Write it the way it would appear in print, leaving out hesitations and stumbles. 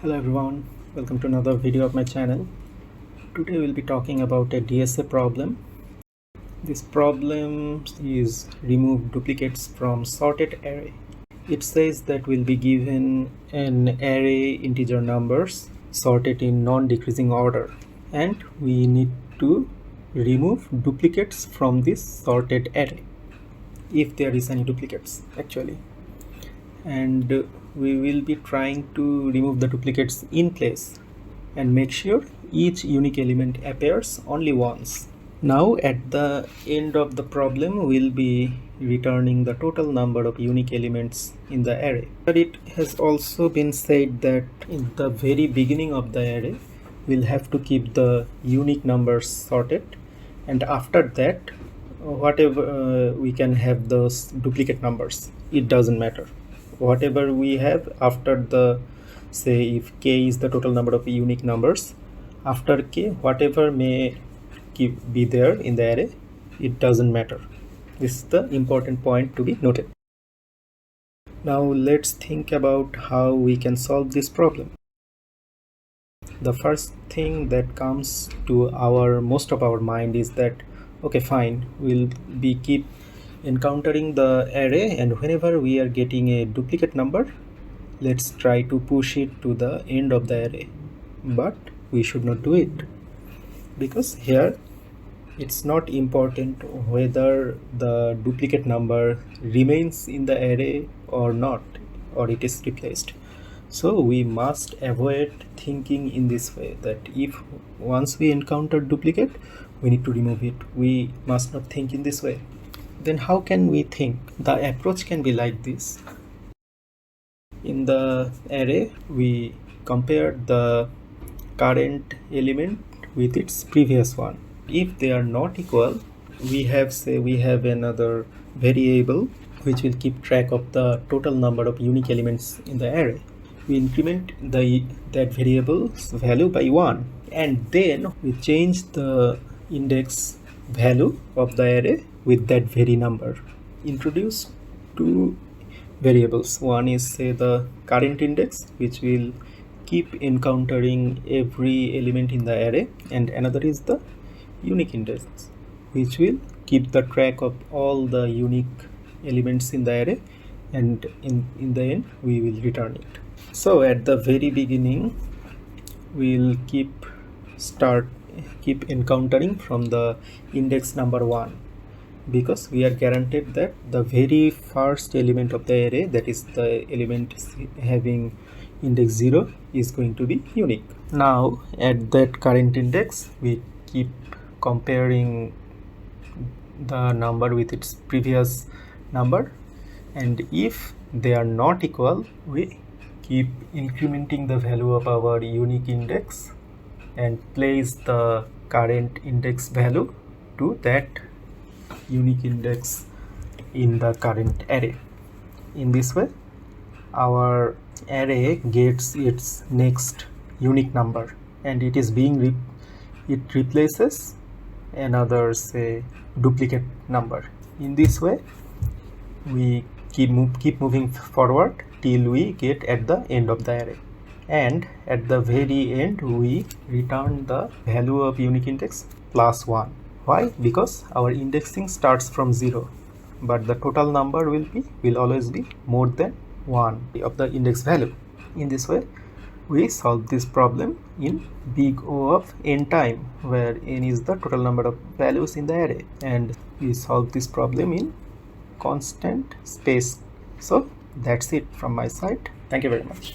Hello everyone, welcome to another video of my channel. Today we'll be talking about a DSA problem. This problem is remove duplicates from sorted array. It says that we'll be given an array integer numbers sorted in non-decreasing order, and we need to remove duplicates from this sorted array if there is any duplicates actually. And we will be trying to remove the duplicates in place and make sure each unique element appears only once. Now at the end of the problem we'll be returning the total number of unique elements in the array. But it has also been said that in the very beginning of the array we'll have to keep the unique numbers sorted, and after that whatever we can have those duplicate numbers, it doesn't matter. Whatever we have after the, say if k is the total number of unique numbers, after k whatever may be there in the array, it doesn't matter. This is the important point to be noted. Now let's think about how we can solve this problem. The first thing that comes to most of our mind is that, okay fine, we'll be keep encountering the array, and whenever we are getting a duplicate number, let's try to push it to the end of the array. But we should not do it, because here it's not important whether the duplicate number remains in the array or not, or it is replaced. So we must avoid thinking in this way, that if once we encounter duplicate we need to remove it. We must not think in this way. Then how can we think? The approach can be like this. In the array we compare the current element with its previous one. If they are not equal, we have another variable which will keep track of the total number of unique elements in the array. We increment that variable's value by 1, and then we change the index value of the array with that very number. Introduce two variables. One is, say, the current index, which will keep encountering every element in the array, and another is the unique index, which will keep the track of all the unique elements in the array, and in the end we will return it. So at the very beginning we'll keep encountering from the index number 1, because we are guaranteed that the very first element of the array, that is the element having index 0, is going to be unique. Now at that current index we keep comparing the number with its previous number, and if they are not equal, we keep incrementing the value of our unique index and place the current index value to that unique index in the current array. In this way our array gets its next unique number, and it is being it replaces another, say, duplicate number. In this way we keep moving forward till we get at the end of the array, and at the very end we return the value of unique index plus 1. Why? Because our indexing starts from 0, but the total number will always be more than 1 of the index value. In this way we solve this problem in big O of n time, where n is the total number of values in the array, and we solve this problem in constant space. So that's it from my side. Thank you very much.